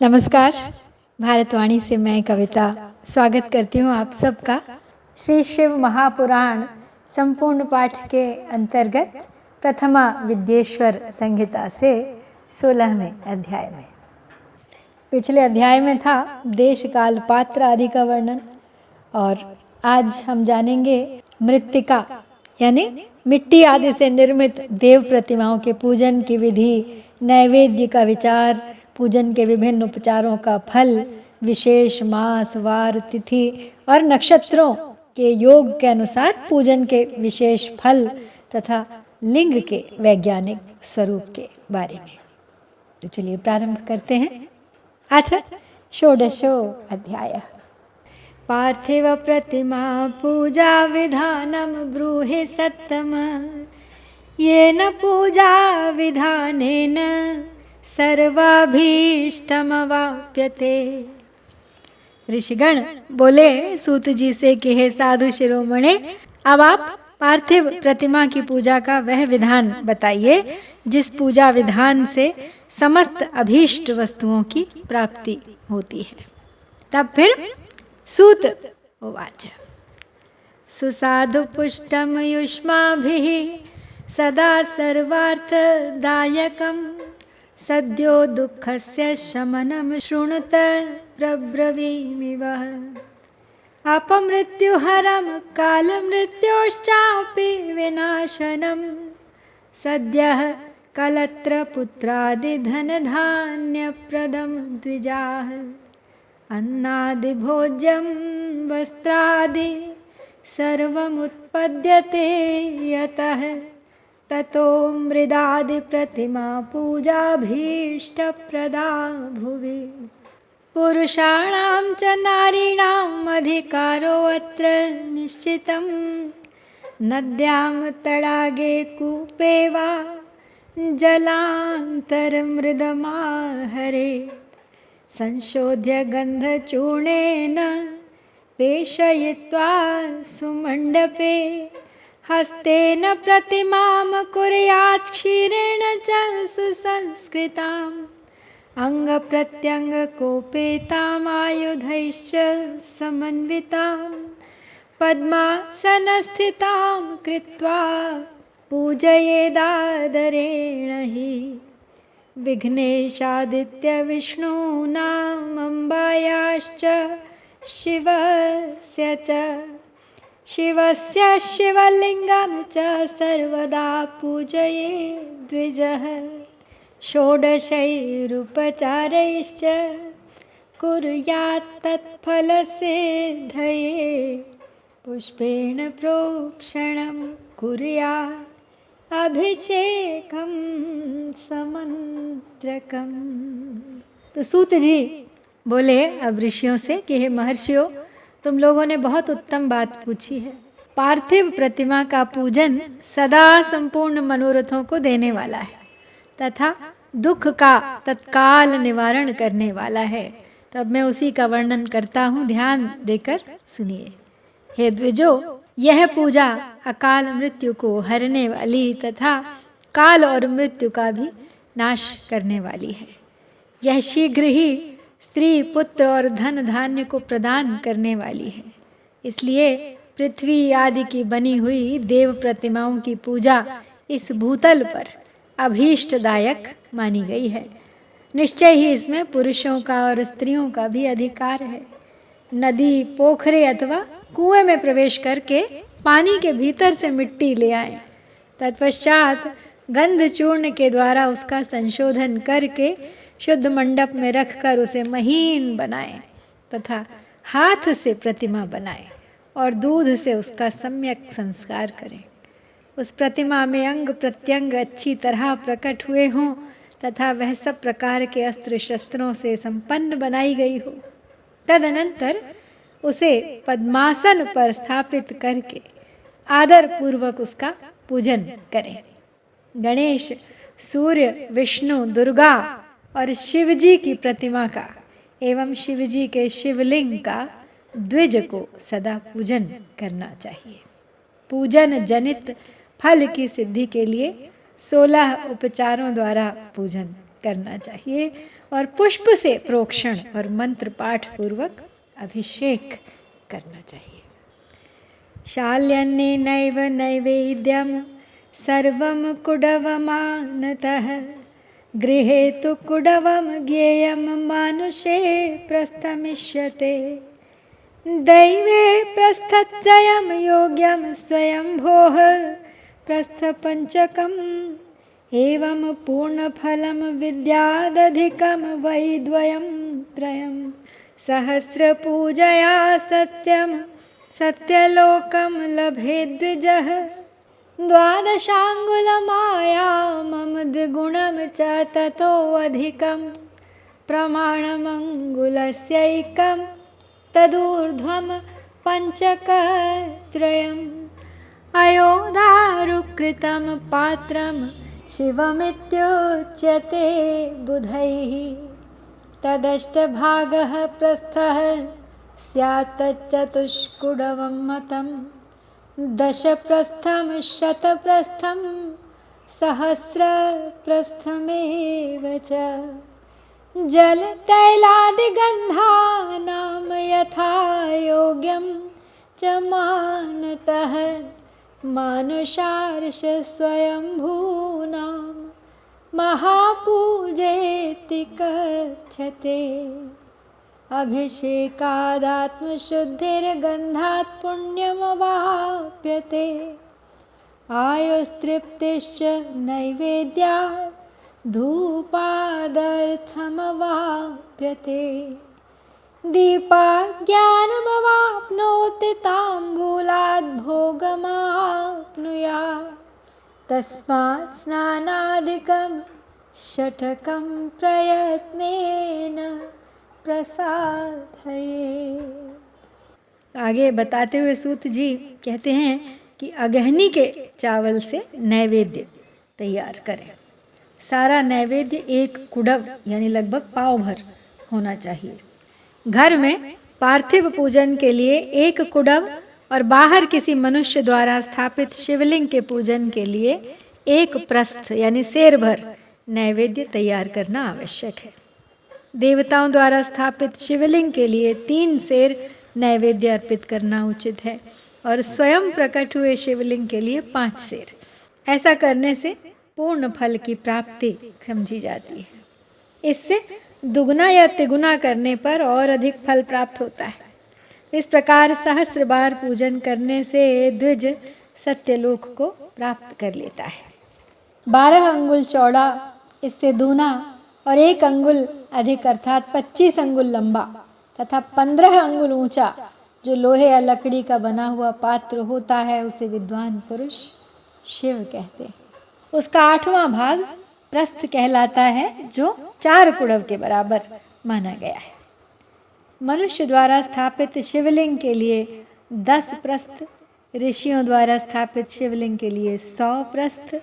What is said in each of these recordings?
नमस्कार। भारतवाणी से मैं कविता स्वागत करती हूँ आप सबका श्री शिव महापुराण संपूर्ण पाठ के अंतर्गत प्रथमा विद्येश्वर संहिता से 16वें अध्याय में। पिछले अध्याय में था देश काल पात्र आदि का वर्णन और आज हम जानेंगे मृत्तिका यानी मिट्टी आदि से निर्मित देव प्रतिमाओं के पूजन की विधि, नैवेद्य का विचार, पूजन के विभिन्न उपचारों का फल, विशेष मास, वार, तिथि और नक्षत्रों के योग के अनुसार पूजन के विशेष फल तथा लिंग के वैज्ञानिक स्वरूप के बारे में। तो चलिए प्रारंभ करते हैं। अथ षोडशो अध्याय। पार्थिव प्रतिमा पूजा विधानम ब्रूहि सत्तम येन पूजा विधानेन सर्वाभीष्टमवाप्यते। ऋषिगण बोले सूत जी से कि हे साधु शिरोमणे, अब आप पार्थिव प्रतिमा की पूजा का वह विधान बताइए जिस पूजा विधान से समस्त अभीष्ट वस्तुओं की प्राप्ति होती है। तब फिर सूत उवाच सुसाधु पुष्टम युष्माभिः सदा सर्वार्थदायकम् सद्यो दुःखस्य शमनं शृणुत प्रब्रवीमि वः अपमृत्युहरं कालमृत्योश्चापि विनाशनं सद्यः कलत्रपुत्रादिधनधान्यप्रदं द्विजाः अन्नादिभोज्यं वस्त्रादि सर्वमुत्पद्यते यतः ततो मृदादिप्रतिमा पूजाभीष्टप्रदा भुवि पुरुषाणां च नारीणाम् अधिकारोऽत्र निश्चितं नद्यां तडागे कूपे वा जलान्तरमृदमाहरेत् संशोध्य गन्धचूर्णेन पेषयित्वा सुमण्डपे हस्तेन प्रतिमां कुर्यात् क्षीरेण च सुसंस्कृताम् अङ्गप्रत्यङ्गकोपेताम् आयुधैश्च समन्वितां पद्मासनस्थितां कृत्वा पूजयेदादरेण हि विघ्नेशादित्यविष्णूनाम् अम्बायाश्च शिवस्य शिवलिङ्गं च सर्वदा पूजये द्विजः षोडशैरुपचारैश्च कुर्यात् तत्फलसिद्धये पुष्पेण प्रोक्षणं कुर्यात् अभिषेकं समन्त्रकम्। तो सूत जी बोले अब ऋषियों से कि हे महर्षियों, तुम लोगों ने बहुत उत्तम बात पूछी है। पार्थिव प्रतिमा का पूजन सदा संपूर्ण मनोरथों को देने वाला है तथा दुख का तत्काल निवारण करने वाला है। तब मैं उसी का वर्णन करता हूँ, ध्यान देकर सुनिए। हे द्विजो, यह पूजा अकाल मृत्यु को हरने वाली तथा काल और मृत्यु का भी नाश करने वाली है। यह शीघ्र ही स्त्री, पुत्र और धन धान्य को प्रदान करने वाली है। इसलिए पृथ्वी आदि की बनी हुई देव प्रतिमाओं की पूजा इस भूतल पर अभीष्टदायक मानी गई है। निश्चय ही इसमें पुरुषों का और स्त्रियों का भी अधिकार है। नदी, पोखरे अथवा कुएं में प्रवेश करके पानी के भीतर से मिट्टी ले आएं। तत्पश्चात गंध चूर्ण के द्वारा उसका संशोधन करके शुद्ध मंडप में रखकर उसे महीन बनाएं तथा हाथ से प्रतिमा बनाएं और दूध से उसका सम्यक संस्कार करें। उस प्रतिमा में अंग प्रत्यंग अच्छी तरह प्रकट हुए हों तथा वह सब प्रकार के अस्त्र शस्त्रों से संपन्न बनाई गई हो। तदनंतर उसे पद्मासन पर स्थापित करके आदर पूर्वक उसका पूजन करें। गणेश, सूर्य, विष्णु, दुर्गा और शिवजी की प्रतिमा का एवं शिवजी के शिवलिंग का द्विज को सदा पूजन करना चाहिए। पूजन जनित फल की सिद्धि के लिए 16 उपचारों द्वारा पूजन करना चाहिए और पुष्प से प्रोक्षण और मंत्र पाठ पूर्वक अभिषेक करना चाहिए। शाल्यन्नेनैव नैवेद्यं सर्वं कुडवमानतः गृहे तु कुडवं ज्ञेयं मानुषे प्रस्थमिष्यते। दैवे प्रस्थत्रयं योग्यं स्वयंभोः प्रस्थपञ्चकम् एवं पूर्णफलं विद्यादधिकं वै द्वयं त्रयं सहस्रपूजया सत्यं सत्यलोकं लभेद्विजः। द्वादशाङ्गुलमायामं द्विगुणं च ततो अधिकं प्रमाणमङ्गुलस्यैकं तदूर्ध्वं पञ्चकत्रयम् अयोधारुकृतं पात्रं शिवमित्युच्यते बुधैः। तदष्टभागः प्रस्थः स्यात् तच्चतुष्कुडवं मतं 10 प्रस्थं 100 प्रस्थं सहस्रप्रस्थमेव च। जलतैलादिगन्धानां यथा योग्यं च मानतः मानुषार्ष स्वयंभूनां महापूजेति कथ्यते। अभिषेकादात्मशुद्धिर्गन्धात् पुण्यमवाप्यते। आयुस्तृप्तिश्च नैवेद्यात् धूपादर्थमवाप्यते। दीपाज्ञानमवाप्नोति ताम्बूलाद् भोगमाप्नुयात्। तस्मात् स्नानादिकं षट्कं प्रयत्नेन प्रसादये। आगे बताते हुए सूत जी कहते हैं कि अगहनी के चावल से नैवेद्य तैयार करें। सारा नैवेद्य 1 कुडव यानी लगभग पाव भर होना चाहिए। घर में पार्थिव पूजन के लिए 1 कुडव और बाहर किसी मनुष्य द्वारा स्थापित शिवलिंग के पूजन के लिए 1 प्रस्थ यानी सेर भर नैवेद्य तैयार करना आवश्यक है। देवताओं द्वारा स्थापित शिवलिंग के लिए 3 सेर नैवेद्य अर्पित करना उचित है और स्वयं प्रकट हुए शिवलिंग के लिए 5 सेर। ऐसा करने से पूर्ण फल की प्राप्ति समझी जाती है। इससे दुगुना या तिगुना करने पर और अधिक फल प्राप्त होता है। इस प्रकार सहस्र बार पूजन करने से द्विज सत्यलोक को प्राप्त कर लेता है। 12 अंगुल चौड़ा, इससे दूना और 1 अंगुल अधिक अर्थात 25 अंगुल लंबा तथा 15 अंगुल ऊंचा जो लोहे या लकड़ी का बना हुआ पात्र होता है उसे विद्वान पुरुष शिव कहते हैं। उसका 8वां भाग प्रस्थ कहलाता है जो 4 कुडव के बराबर माना गया है। मनुष्य द्वारा स्थापित शिवलिंग के लिए 10 प्रस्थ, ऋषियों द्वारा स्थापित शिवलिंग के लिए 100 प्रस्थ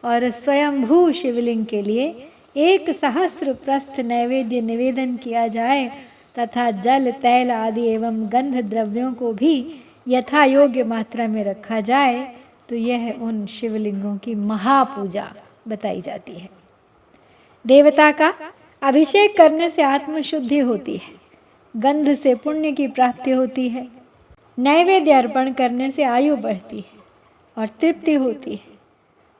और स्वयंभू शिवलिंग के लिए 1 सहस्र प्रस्थ नैवेद्य निवेदन किया जाए तथा जल, तैल आदि एवं गंध द्रव्यों को भी यथा योग्य मात्रा में रखा जाए तो यह उन शिवलिंगों की महापूजा बताई जाती है। देवता का अभिषेक करने से आत्मशुद्धि होती है, गंध से पुण्य की प्राप्ति होती है, नैवेद्य अर्पण करने से आयु बढ़ती है और तृप्ति होती है,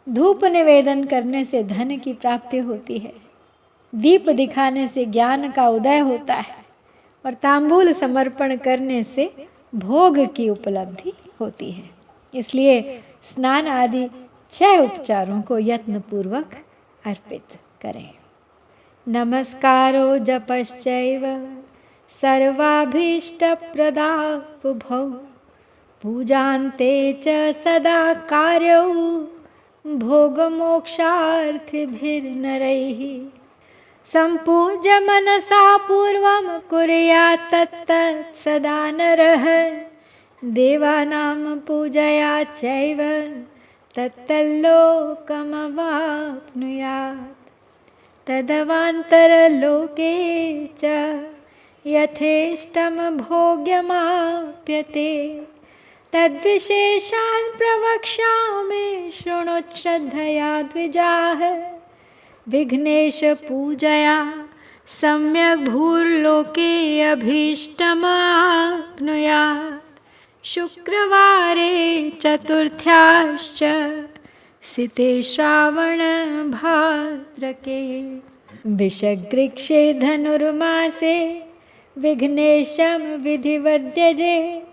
धूप निवेदन करने से धन की प्राप्ति होती है, दीप दिखाने से ज्ञान का उदय होता है और तांबूल समर्पण करने से भोग की उपलब्धि होती है। इसलिए स्नान आदि 6 उपचारों को यत्नपूर्वक अर्पित करें। नमस्कारो जपश्चैव सर्वाभीष्टप्रदावुभौ पूजान्ते च सदा कार्यौ भोगमोक्षार्थिभिर्नरैः सम्पूज्य मनसा पूर्वं कुर्यात् तत्तत् सदा नरः देवानां पूजया चैव तत्तल्लोकमवाप्नुयात् तदवान्तरलोके च यथेष्टं भोग्यमाप्यते तद्विशेषान् प्रवक्ष्यामि शृणुश्रद्धया द्विजाः विघ्नेश पूजया सम्यक् भूर्लोके अभीष्टमाप्नुयात्। शुक्रवारे चतुर्थ्याश्च सिते श्रावणभाद्रके। विषगृक्षे धनुर्मासे विघ्नेशं विधिवद्यजेत्।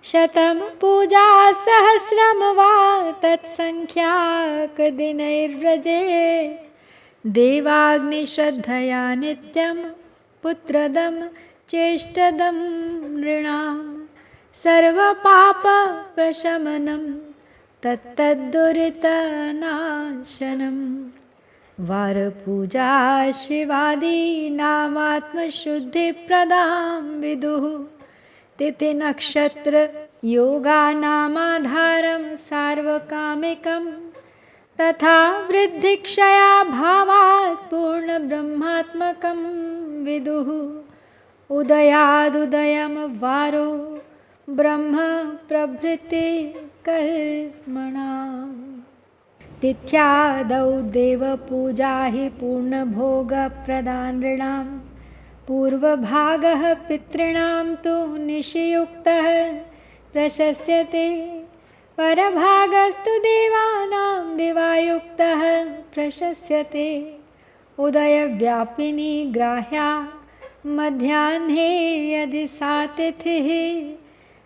शतं पूजा सहस्रं वा तत्सङ्ख्याकदिनैर्व्रजेत्। देवाग्निश्रद्धया नित्यं पुत्रदं चेष्टदं नृणां। सर्वपापप्रशमनं तत्तद्दुरितनाशनम्। वारपूजा शिवादीनामात्मशुद्धिप्रदां विदुः। तिथिनक्षत्रयोगानामाधारं सार्वकामिकं। तथा वृद्धिक्षया भावात् पूर्णब्रह्मात्मकं विदुः। उदयादुदयं वारो ब्रह्म प्रभृति कर्मणाम्। तिथ्यादौ देवपूजा हि पूर्णभोगप्रदा नृणां। पूर्वभागः पितॄणां तु निशियुक्तः प्रशस्यते। परभागस्तु देवानां दिवायुक्तः प्रशस्यते। उदयव्यापिनी ग्राह्या मध्याह्ने यदि सा तिथिः।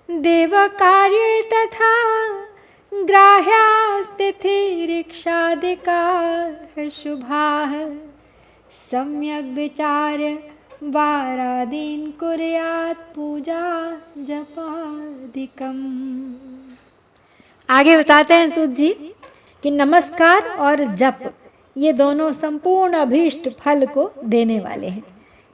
देवकार्ये तथा ग्राह्यास्तिथिरिक्षादिकाः शुभाः। सम्यग् विचार्य वारादीन् कुर्यात् पूजा जपादिकम्। आगे बताते हैं सूत जी कि नमस्कार और जप ये दोनों संपूर्ण अभीष्ट फल को देने वाले हैं।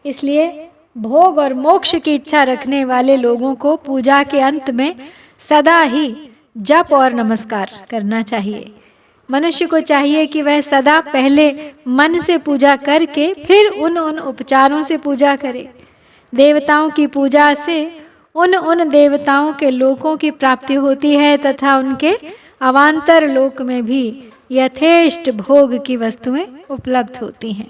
इसलिए भोग और मोक्ष की इच्छा रखने वाले लोगों को पूजा के अंत में सदा ही जप और नमस्कार करना चाहिए। मनुष्य को चाहिए कि वह सदा पहले मन से पूजा करके फिर उन उपचारों से पूजा करे। देवताओं की पूजा से उन देवताओं के लोकों की प्राप्ति होती है तथा उनके अवान्तर लोक में भी यथेष्ट भोग की वस्तुएं उपलब्ध होती हैं।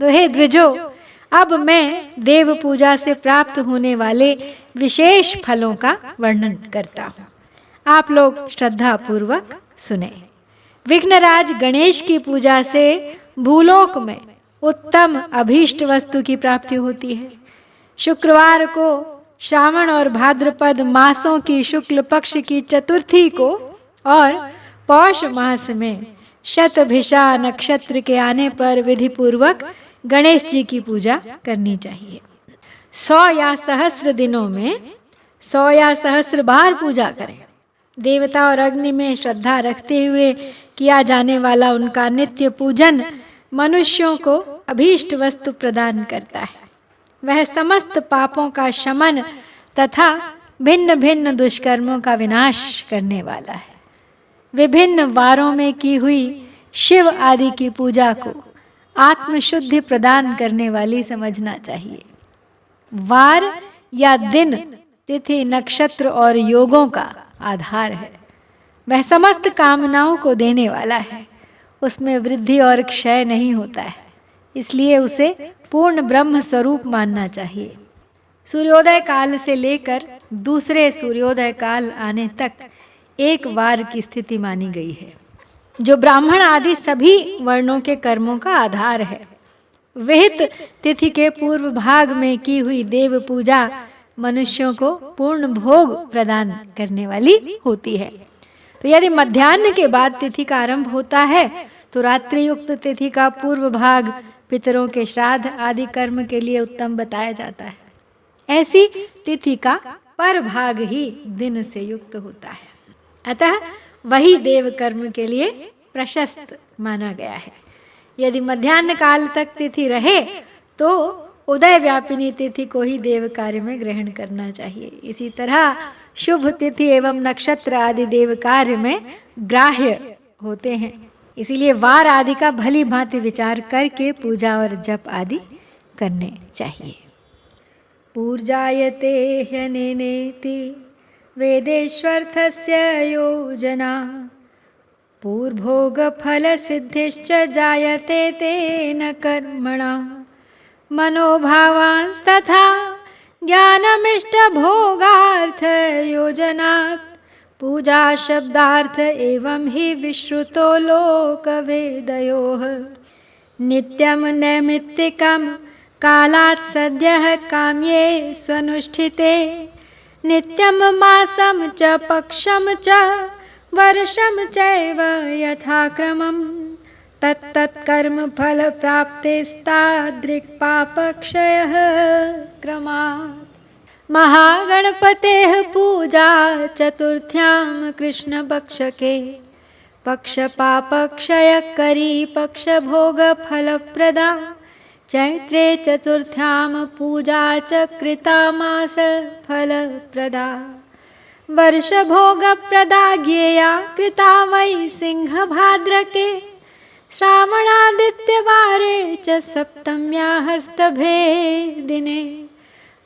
तो हे द्विजो, अब मैं देव पूजा से प्राप्त होने वाले विशेष फलों का वर्णन करता हूँ। आप लोग श्रद्धा पूर्वक सुने। विघ्नराज गणेश की पूजा से भूलोक में उत्तम अभीष्ट वस्तु की प्राप्ति होती है। शुक्रवार को श्रावण और भाद्रपद मासों की शुक्ल पक्ष की चतुर्थी को और पौष मास में शतभिषा नक्षत्र के आने पर विधि पूर्वक गणेश जी की पूजा करनी चाहिए। 100 या सहस्र दिनों में 100 या सहस्र बार पूजा करें। देवता और अग्नि में श्रद्धा रखते हुए किया जाने वाला उनका नित्य पूजन मनुष्यों को अभीष्ट वस्तु प्रदान करता है। वह समस्त पापों का शमन तथा भिन्न भिन्न दुष्कर्मों का विनाश करने वाला है। विभिन्न वारों में की हुई शिव आदि की पूजा को आत्मशुद्धि प्रदान करने वाली समझना चाहिए। वार या दिन, तिथि, नक्षत्र और योगों का आधार है। वह समस्त कामनाओं को देने वाला है। उसमें वृद्धि और क्षय नहीं होता है, इसलिए उसे पूर्ण ब्रह्म स्वरूप मानना चाहिए। सूर्योदय काल से लेकर दूसरे सूर्योदय काल आने तक एक वार की स्थिति मानी गई है, जो ब्राह्मण आदि सभी वर्णों के कर्मों का आधार है। विहित तिथि के पूर्व भाग में की हुई देव पूजा मनुष्यों को पूर्ण भोग प्रदान करने वाली होती है। तो यदि मध्याह्न के बाद तिथि का आरंभ होता है तो रात्रि युक्त तिथि का पूर्व भाग पितरों के श्राद्ध आदि कर्म के लिए उत्तम बताया जाता है। ऐसी तिथि का पर भाग ही दिन से युक्त होता है, अतः वही देव कर्म के लिए प्रशस्त माना गया है। यदि मध्याह्न काल तक तिथि रहे तो उदय व्यापिनी तिथि को ही देव कार्य में ग्रहण करना चाहिए। इसी तरह शुभ तिथि एवं नक्षत्र आदि देव कार्य में ग्राह्य होते हैं। इसीलिए वार आदि का भली भांति विचार करके पूजा और जप आदि करने चाहिए। पूर्जायते ह्यनेनेति वेदेष्वर्थस्य योजना। पूर्वभोगफलसिद्धिश्च जायते तेन कर्मणा। मनोभावांस्तथा ज्ञानमिष्ट भोगार्थ योजनात् पूजा शब्दार्थ एवं ही विश्रुतो लोकवेदयोः नित्यं नैमित्तिकं कालात् सद्यः काम्ये स्वनुष्ठिते नित्यं मासं च पक्षं च वर्षं चैव यथाक्रमं तत्तत्कर्म फल प्राप्तेस्तादृक्पापक्षयः क्रमात् महागणपतेः पूजा चतुर्थ्यां कृष्णपक्षके पक्षपापक्षयकरी पक्षभोगफलप्रदा चैत्रे चतुर्थ्यां पूजा च कृता मासफलप्रदा वर्षभोगप्रदा ज्ञेया कृता वै सिंहभाद्रके श्रावणादित्यवारे च सप्तम्याः स्तभे दिने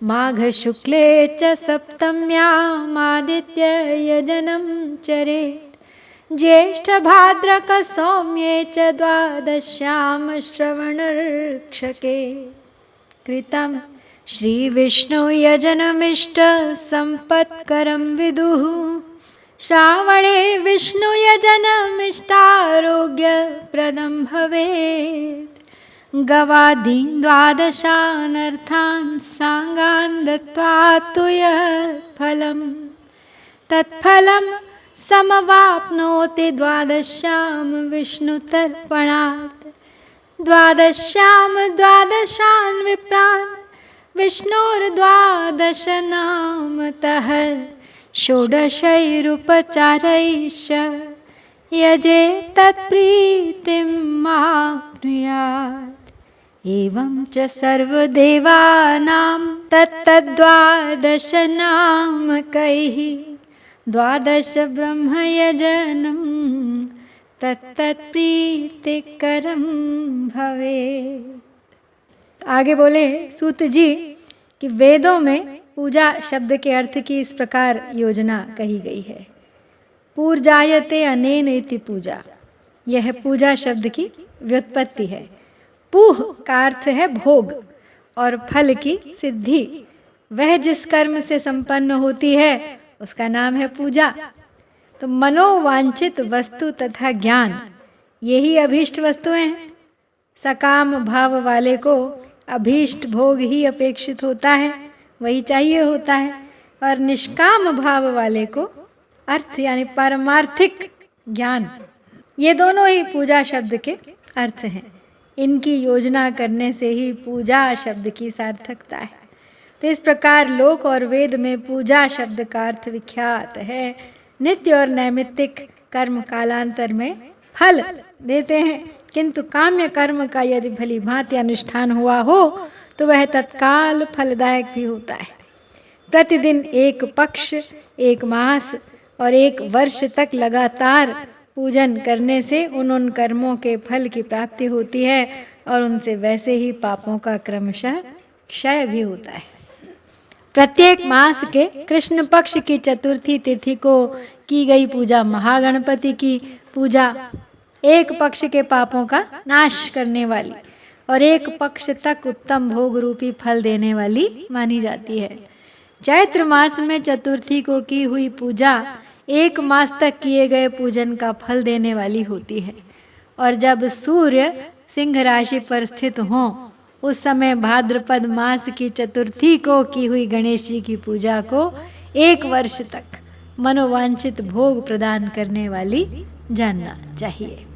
माघशुक्ले च सप्तम्यामादित्ययजनं चरेत् ज्येष्ठभाद्रकसौम्ये च द्वादश्यां श्रवणर्क्षके कृतं श्रीविष्णुयजनमिष्टसम्पत्करं विदुः श्रावणे विष्णुयजनमिष्टारोग्यप्रदं भवेत् गवादीन् द्वादशानर्थान् साङ्गान् दत्त्वा तु यत्फलं तत्फलं समवाप्नोति द्वादश्यां विष्णुतर्पणात् द्वादशान् विप्रान् विष्णोर्द्वादशनामतः षोडशैरुपचारैश्च यजे तत्प्रीतिं माप्नुयात् एवं च सर्वदेवानां तत्तद्वादशनामकैः द्वादश ब्रह्मयजनं तत्तत्प्रीतिकरं भवेत्। आगे बोले सूत जी कि वेदों में पूजा शब्द के अर्थ की इस प्रकार योजना कही गई है। पूर्जायते अनेन इति पूजा, यह पूजा शब्द की व्युत्पत्ति है। पूह का अर्थ है भोग और फल की सिद्धि। वह जिस कर्म से संपन्न होती है उसका नाम है पूजा। तो मनोवांछित वस्तु तथा ज्ञान यही अभीष्ट वस्तुएं हैं। सकाम भाव वाले को अभीष्ट भोग ही अपेक्षित होता है, वही चाहिए होता है, और निष्काम भाव वाले को अर्थ यानी पारमार्थिक ज्ञान, ये दोनों ही पूजा शब्द के अर्थ हैं। इनकी योजना करने से ही पूजा शब्द की सार्थकता है। तो इस प्रकार लोक और वेद में पूजा शब्द का अर्थ विख्यात है। नित्य और नैमित्तिक कर्म कालांतर में फल देते हैं, किंतु काम्य कर्म का यदि भली भांति अनुष्ठान हुआ हो तो वह तत्काल फलदायक भी होता है। प्रतिदिन एक पक्ष, एक मास और एक वर्ष तक लगातार पूजन करने से उन कर्मों के फल की प्राप्ति होती है और उनसे वैसे ही पापों का क्रमशः क्षय भी होता है। प्रत्येक मास के कृष्ण पक्ष की चतुर्थी तिथि को की गई पूजा महागणपति की पूजा एक पक्ष के पापों का नाश करने वाली और एक पक्ष तक उत्तम भोग रूपी फल देने वाली मानी जाती है। चैत्र मास में चतुर्थी को की हुई पूजा एक मास तक किए गए पूजन का फल देने वाली होती है, और जब सूर्य सिंह राशि पर स्थित हों उस समय भाद्रपद मास की चतुर्थी को की हुई गणेश जी की पूजा को एक वर्ष तक मनोवांछित भोग प्रदान करने वाली जानना चाहिए।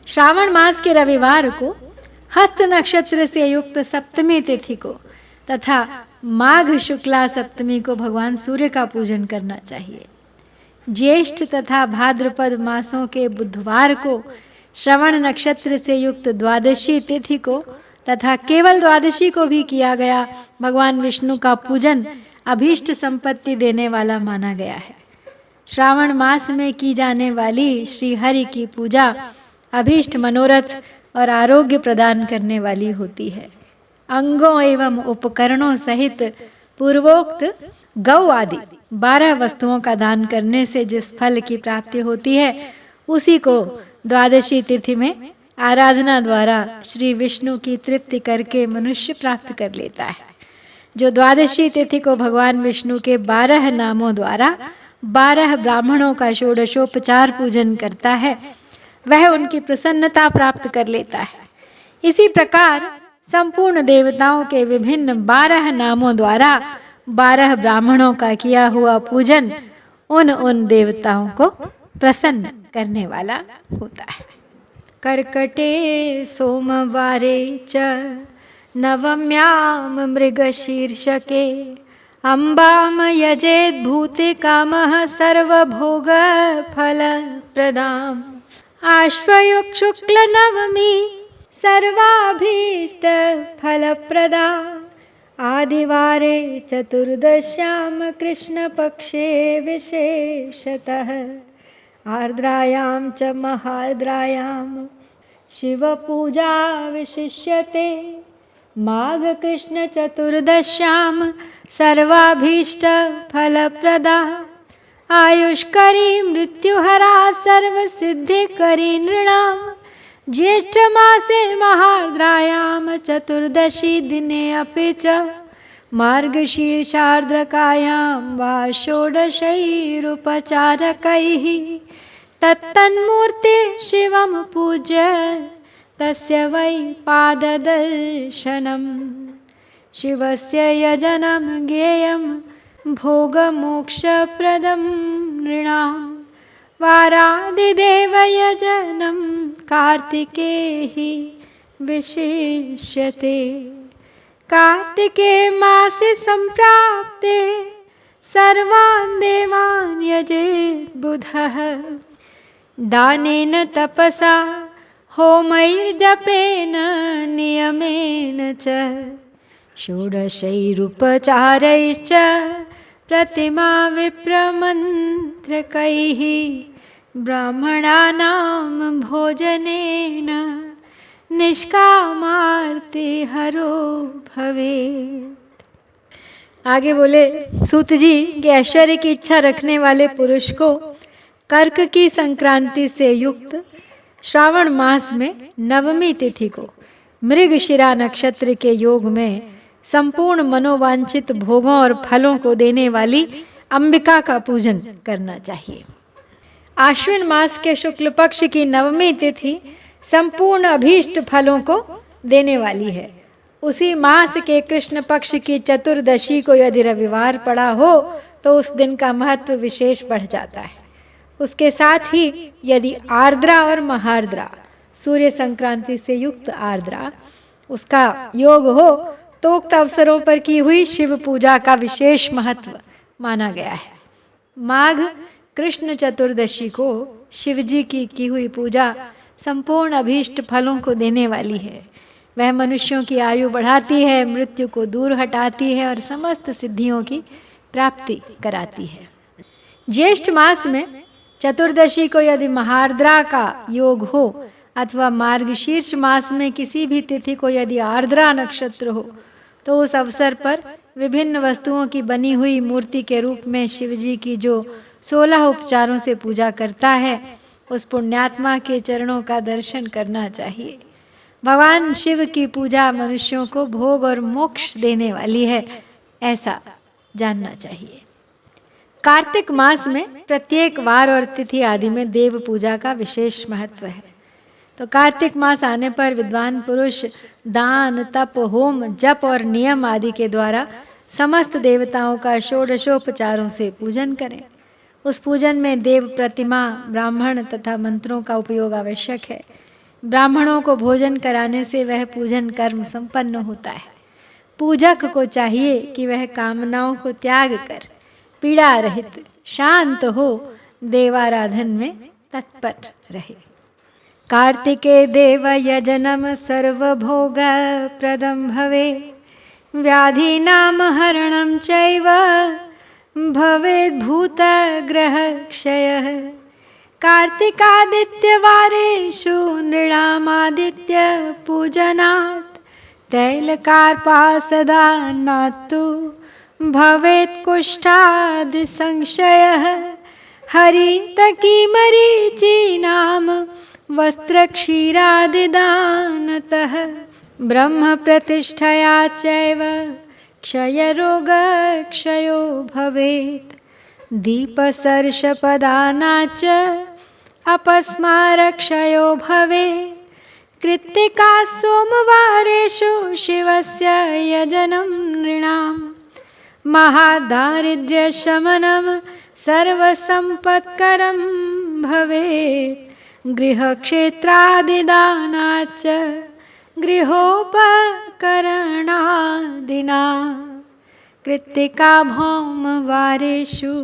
श्रावण मास के रविवार को हस्त नक्षत्र से युक्त सप्तमी तिथि को तथा माघ शुक्ला सप्तमी को भगवान सूर्य का पूजन करना चाहिए। ज्येष्ठ तथा भाद्रपद मासों के बुधवार को श्रवण नक्षत्र से युक्त द्वादशी तिथि को तथा केवल द्वादशी को भी किया गया भगवान विष्णु का पूजन अभीष्ट संपत्ति देने वाला माना गया है। श्रावण मास में की जाने वाली श्री हरि की पूजा अभीष्ट मनोरथ और आरोग्य प्रदान करने वाली होती है। अंगों एवं उपकरणों सहित पूर्वोक्त गौ आदि 12 वस्तुओं का दान करने से जिस फल की प्राप्ति होती है उसी को द्वादशी तिथि में आराधना द्वारा श्री विष्णु की तृप्ति करके मनुष्य प्राप्त कर लेता है। जो द्वादशी तिथि को भगवान विष्णु के 12 नामों द्वारा 12 ब्राह्मणों का षोडशोपचार पूजन करता है, वह उनकी प्रसन्नता प्राप्त कर लेता है। इसी प्रकार संपूर्ण देवताओं के विभिन्न 12 नामों द्वारा 12 ब्राह्मणों का किया हुआ पूजन उन देवताओं को प्रसन्न करने वाला होता है। कर्कटे सोमवारे च नवम्यां मृगशीर्षके अम्बां यजेत् भूतिकामः सर्वभोगफलप्रदाम् आश्वयुक् शुक्लनवमी सर्वाभीष्टफलप्रदा आदिवारे चतुर्दश्यां कृष्णपक्षे विशेषतः आर्द्रायां च महार्द्रायां शिवपूजा विशिष्यते माघ कृष्ण चतुर्दश्यां सर्वाभीष्टफलप्रदा आयुष्करी मृत्युहरा सर्वसिद्धिकरी नृणां ज्येष्ठमासे महार्द्रायां चतुर्दशी दिने अपि च मार्गशीर्षार्द्रकायां वा षोडशैरुपचारकैः तत्तन्मूर्ति शिवं पूज्य तस्य वै पाददर्शनम् शिवस्य यजनं ज्ञेयं भोगमोक्षप्रदं नृणां वारादिदेवयजनं कार्तिके हि विशिष्यते कार्तिके मासे सम्प्राप्ते सर्वान् देवान् यजेत् बुधः दानेन तपसा होमैर्जपेन नियमेन च षोडशैरुपचारैश्च प्रतिमा विप्रमन्त्रकैः ब्राह्मणानां भोजनेन निष्कामार्तिहरो भवेत्। आगे बोले सूत जी कि ऐश्वर्य की इच्छा रखने वाले पुरुष को कर्क की संक्रांति से युक्त श्रावण मास में नवमी तिथि को मृगशिरा नक्षत्र के योग में संपूर्ण मनोवांछित भोगों और फलों को देने वाली अंबिका का पूजन करना चाहिए। आश्विन मास के शुक्ल पक्ष की नवमी तिथि संपूर्ण अभीष्ट फलों को देने वाली है। उसी मास के कृष्ण पक्ष की चतुर्दशी को यदि रविवार पड़ा हो तो उस दिन का महत्व विशेष बढ़ जाता है। उसके साथ ही यदि आर्द्रा और महार्द्रा सूर्य संक्रांति से युक्त आर्द्रा उसका योग हो तो उक्त अवसरों पर की हुई शिव पूजा का विशेष महत्व माना गया है। माघ कृष्ण चतुर्दशी को शिवजी की हुई पूजा संपूर्ण अभीष्ट फलों को देने वाली है। वह मनुष्यों की आयु बढ़ाती है, मृत्यु को दूर हटाती है और समस्त सिद्धियों की प्राप्ति कराती है। ज्येष्ठ मास में चतुर्दशी को यदि महार्द्रा का योग हो अथवा मार्गशीर्ष मास में किसी भी तिथि को यदि आर्द्रा नक्षत्र हो तो उस अवसर पर विभिन्न वस्तुओं की बनी हुई मूर्ति के रूप में शिवजी की जो 16 उपचारों से पूजा करता है उस पुण्यात्मा के चरणों का दर्शन करना चाहिए। भगवान शिव की पूजा मनुष्यों को भोग और मोक्ष देने वाली है, ऐसा जानना चाहिए। कार्तिक मास में प्रत्येक वार और तिथि आदि में देव पूजा का विशेष महत्व है। तो कार्तिक मास आने पर विद्वान पुरुष दान, तप, होम, जप और नियम आदि के द्वारा समस्त देवताओं का षोडशोपचारों से पूजन करें। उस पूजन में देव प्रतिमा, ब्राह्मण तथा मंत्रों का उपयोग आवश्यक है। ब्राह्मणों को भोजन कराने से वह पूजन कर्म संपन्न होता है। पूजक को चाहिए कि वह कामनाओं को त्याग कर पीड़ा रहित शांत हो देवाराधन में तत्पर रहे। कार्तिके देव यजनम सर्वभोग प्रदम भवे व्याधीनाम हरणम चैव भवेद् भूतग्रह क्षयः कार्तिकादित्यवारेषु नृणामादित्य पूजनात् तैलकार्पासदानात्तु भवेत् कुष्ठादिसंशयः हरितकीमरीचीनां वस्त्रक्षीरादिदानतः ब्रह्मप्रतिष्ठया चैव क्षयरोगक्षयो भवेत्। दीपसर्षपदानाच्च अपस्मारक्षयो भवेत्। कृत्तिका सोमवारेषु शिवस्य यजनं नृणां महादारिद्र्यशमनं सर्वसम्पत्करं भवेत्। गृहक्षेत्रादिदानाच्च गृहोपकरणादिना। कृत्तिका भौमवारेषु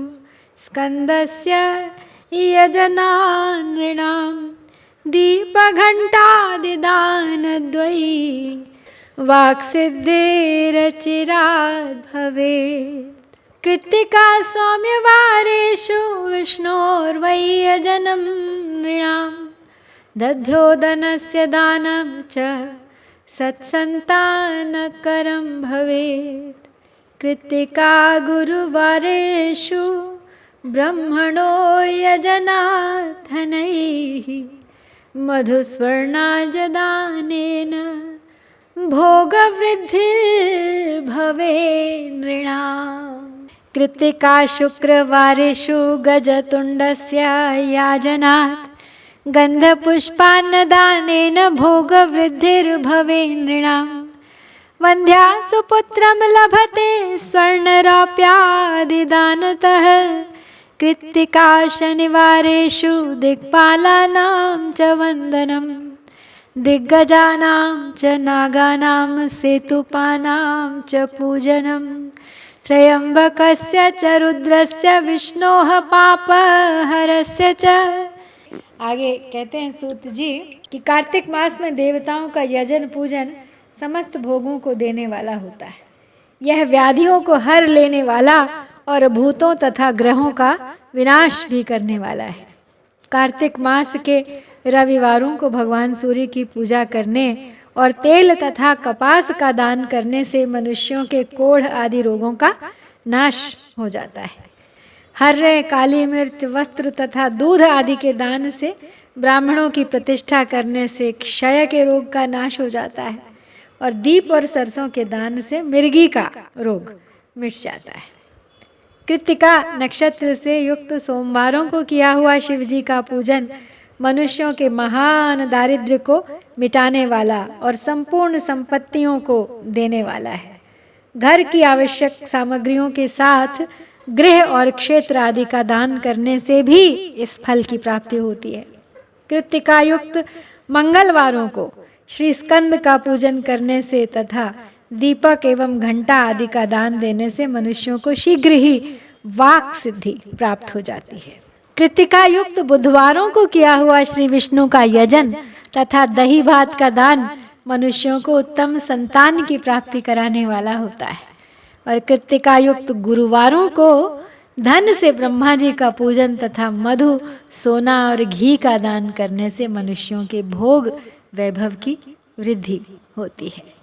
स्कन्दस्य यजनानृणां दीपघण्टादिदानद्वयी वाक्सिद्धिरचिराद् भवेत्। कृत्तिका सौम्यवारेषु विष्णोर्वै यजनं नृणां दध्योदनस्य दानं च सत्सन्तानकरं भवेत्। कृत्तिका गुरुवारेषु ब्रह्मणो यजनाधनैः मधुस्वर्णाजदानेन भोगवृद्धिर्भवे नृणाम्। कृत्तिका शुक्रवारेषु गजतुण्डस्य याजनात् गन्धपुष्पान्नदानेन भोगवृद्धिर्भवे नृणाम्। वन्ध्या सुपुत्रं लभते स्वर्णरौप्यादिदानतः। कृत्तिका शनिवारेषु दिक्पालानां च वन्दनं दिग्गजानां च नागानां सेतुपानां च पूजनं त्र्यम्बकस्य च रुद्रस्य विष्णोः पापहरस्य च। आगे कहते हैं सूत जी कि कार्तिक मास में देवताओं का यजन पूजन समस्त भोगों को देने वाला होता है। यह व्याधियों को हर लेने वाला और भूतों तथा ग्रहों का विनाश भी करने वाला है। कार्तिक मास के रविवारों को भगवान सूर्य की पूजा करने और तेल तथा कपास का दान करने से मनुष्यों के कोढ़ आदि रोगों का नाश हो जाता है। हर्रे, काली मिर्च, वस्त्र तथा दूध आदि के दान से ब्राह्मणों की प्रतिष्ठा करने से क्षय के रोग का नाश हो जाता है और दीप और सरसों के दान से मिर्गी का रोग मिट जाता है। कृत्तिका नक्षत्र से युक्त सोमवारों को किया हुआ शिवजी का पूजन मनुष्यों के महान दारिद्र्य को मिटाने वाला और संपूर्ण संपत्तियों को देने वाला है। घर की आवश्यक सामग्रियों के साथ गृह और क्षेत्र आदि का दान करने से भी इस फल की प्राप्ति होती है। कृत्तिका युक्त मंगलवारों को श्री स्कंद का पूजन करने से तथा दीपक एवं घंटा आदि का दान देने से मनुष्यों को शीघ्र ही वाक सिद्धि प्राप्त हो जाती है। कृत्तिका युक्त बुधवारों को किया हुआ श्री विष्णु का यजन तथा दही भात का दान मनुष्यों को उत्तम संतान की प्राप्ति कराने वाला होता है। और कृत्तिका युक्त गुरुवारों को धन से ब्रह्मा जी का पूजन तथा मधु, सोना और घी का दान करने से मनुष्यों के भोग वैभव की वृद्धि होती है।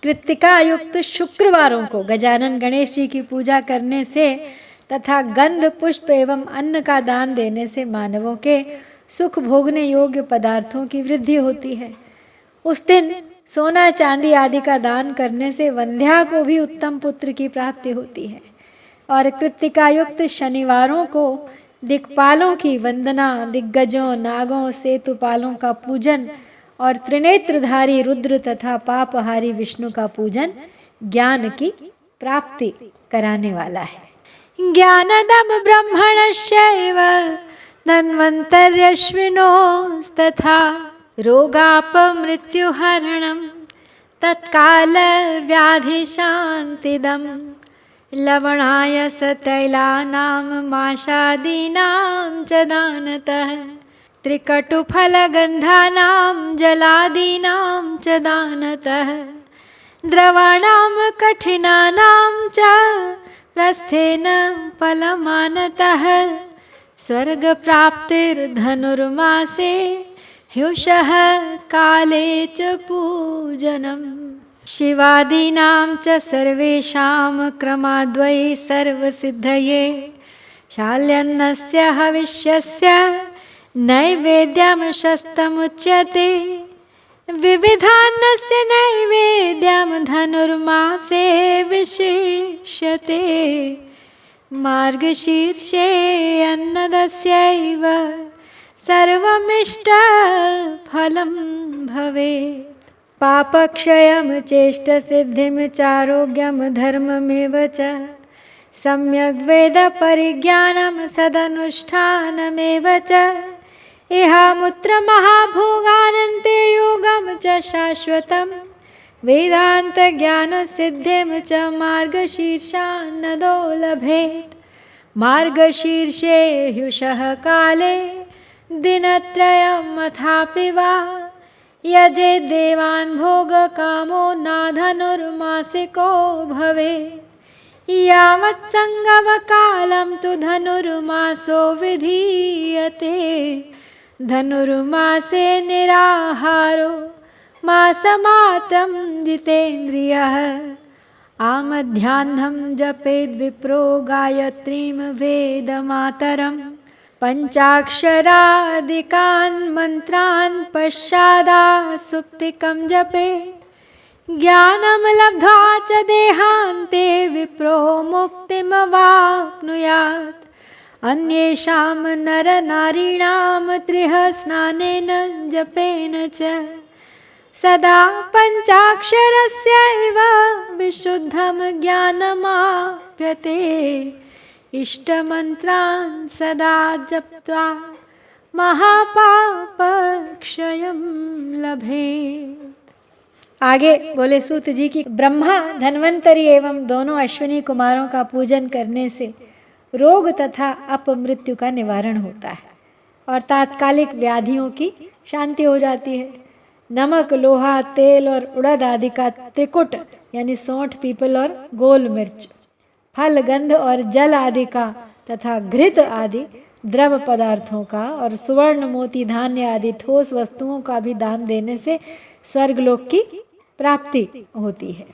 कृत्तिका युक्त शुक्रवारों को गजानन गणेश जी की पूजा करने से तथा गंध, पुष्प एवं अन्न का दान देने से मानवों के सुख भोगने योग्य पदार्थों की वृद्धि होती है। उस दिन सोना चांदी आदि का दान करने से वंध्या को भी उत्तम पुत्र की प्राप्ति होती है। और कृत्तिका युक्त शनिवारों को दिक्पालों की वंदना, दिग्गजों, नागों, सेतुपालों का पूजन और त्रिनेत्रधारी रुद्र तथा पापहारी विष्णु का पूजन ज्ञान की प्राप्ति कराने वाला है। ज्ञानदम ब्रह्मणश्चैव धन्वन्तर्यश्विनोस्तथा रोगापमृत्युहरणं तत्काल व्याधिशान्तिदं लवणायस तैलानां माशादीनां च दानतः त्रिकटुफलगन्धानां जलादीनां च दानतः द्रवाणां कठिनानां च प्रस्थेन फलमानतः स्वर्गप्राप्तिर्धनुर्मासे ह्युषः काले च पूजनम् शिवादीनां च सर्वेषां क्रमाद्वै सर्वसिद्धये शाल्यन्नस्य हविष्यस्य नैवेद्यं शस्तमुच्यते विविधान्नस्य नैवेद्यं धनुर्मासे विशिष्यते मार्गशीर्षे अन्नदस्यैव सर्वमिष्टफलं भवेत् पापक्षयं चेष्टसिद्धिं चारोग्यं धर्ममेव च सम्यग् वेदपरिज्ञानं सदनुष्ठानमेव च इहामुत्र महाभोगानन्ते योगं च शाश्वतं वेदान्तज्ञानसिद्धिं च मार्गशीर्षान्नदो लभेत् मार्गशीर्षे ह्युषः काले दिनत्रयम् अथापि वा यजेत् देवान् भोगकामो नाधनुर्मासिको भवेत् यावत् सङ्गमकालं तु धनुर्मासो विधीयते धनुर्मासे निराहारो मासमात्रं जितेन्द्रियः आमध्याह्नं जपेद् विप्रो गायत्रीं वेदमातरं पञ्चाक्षरादिकान् मन्त्रान् पश्चादासुप्तिकं जपेत् ज्ञानं लब्ध्वा च देहान्ते विप्रो मुक्तिमवाप्नुयात् अन्येषां नरनारीणां त्रिः स्नानेन जपेन च सदा पञ्चाक्षरस्यैव विशुद्धं ज्ञानमाप्यते इष्टमन्त्रान् सदा जप्त्वा महापापक्षयं लभेत्। आगे बोले सूत जी की ब्रह्मा धन्वंतरि एवं दोनों अश्विनी कुमारों का पूजन करने से रोग तथा अपमृत्यु का निवारण होता है और तात्कालिक व्याधियों की शांति हो जाती है। नमक, लोहा, तेल और उड़द आदि का त्रिकुट यानी सौंठ, पीपल और गोल मिर्च, फल, गंध और जल आदि का तथा घृत आदि द्रव पदार्थों का और सुवर्ण, मोती, धान्य आदि ठोस वस्तुओं का भी दान देने से स्वर्गलोक की प्राप्ति होती है।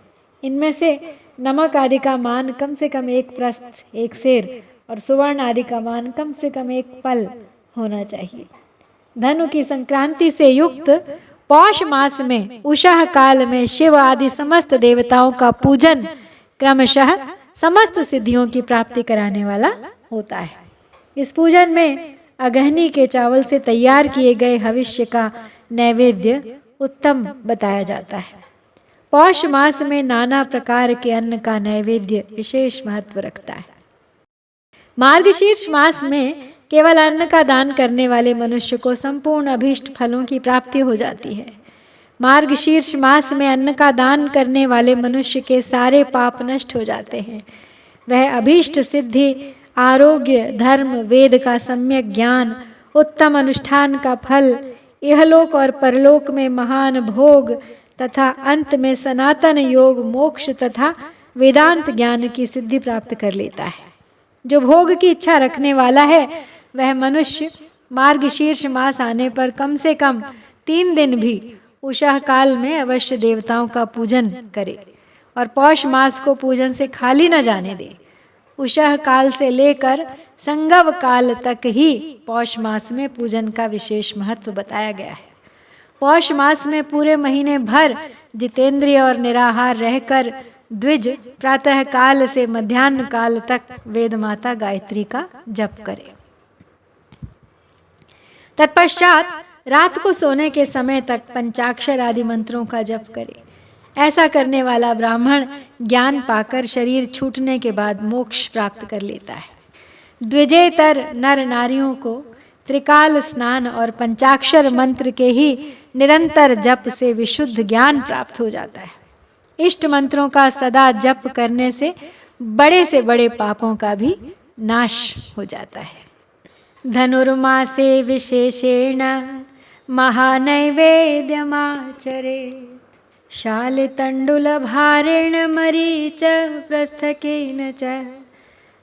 इनमें से नमक आदि का मान कम से कम 1 प्रस्थ 1 सेर और सुवर्ण आदि का मान कम से कम 1 पल होना चाहिए। धनु की संक्रांति से युक्त पौष मास में उषः काल में शिव आदि समस्त देवताओं का पूजन क्रमशः समस्त सिद्धियों की प्राप्ति कराने वाला होता है। इस पूजन में अगहनी के चावल से तैयार किए गए हविष्य का नैवेद्य उत्तम बताया जाता है। पौष मास में नाना प्रकार के अन्न का नैवेद्य विशेष महत्व रखता है। मार्गशीर्ष मास में केवल अन्न का दान करने वाले मनुष्य को संपूर्ण अभीष्ट फलों की प्राप्ति हो जाती है। मार्गशीर्ष मास में अन्न का दान करने वाले मनुष्य के सारे पाप नष्ट हो जाते हैं। वह अभीष्ट सिद्धि, आरोग्य, धर्म, वेद का सम्यक ज्ञान, उत्तम अनुष्ठान का फल, इहलोक और परलोक में महान भोग तथा अंत में सनातन योग, मोक्ष तथा वेदांत ज्ञान की सिद्धि प्राप्त कर लेता है। जो भोग की इच्छा रखने वाला है वह मनुष्य मार्गशीर्ष मास आने पर कम से कम 3 दिन भी उषः काल में अवश्य देवताओं का पूजन करे और पौष मास को पूजन से खाली न जाने दे। उषः काल से लेकर संगव काल तक ही पौष मास में पूजन का विशेष महत्व बताया गया है। पौष मास में पूरे महीने भर जितेंद्रिय और निराहार रहकर द्विज प्रातः काल से मध्याह्न काल तक वेद माता गायत्री का जप करे। तत्पश्चात रात को सोने के समय तक पंचाक्षर आदि मंत्रों का जप करे। ऐसा करने वाला ब्राह्मण ज्ञान पाकर शरीर छूटने के बाद मोक्ष प्राप्त कर लेता है। द्विजेतर नर नारियों को त्रिकाल स्नान और पंचाक्षर मंत्र के ही निरंतर जप से विशुद्ध ज्ञान प्राप्त हो जाता है। इष्ट मंत्रों का सदा जप करने से बड़े से बड़े पापों का भी नाश हो जाता है। धनुर्मासे विशेषेण महानैवेद्यमाचरेत् शालितण्डुलभारेण मरीच प्रस्थकेन च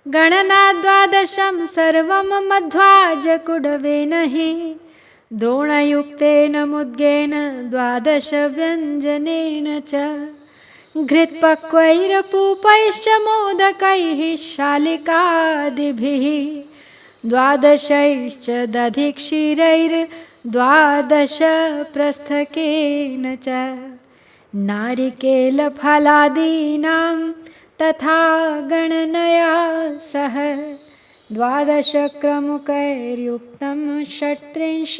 गणना 12 सर्वं मध्वाजकुडवेन हि द्रोणयुक्तेन मुद्गेन 12 व्यञ्जनेन च घृत्पक्वैरपूपैश्च मोदकैः शालिकादिभिः द्वादशैश्च दधिक्षीरैर्द्वादश प्रस्थकेन च नारिकेलफलादीनां तथा गणनया सह 12 क्रमुकैर्युक्तं 36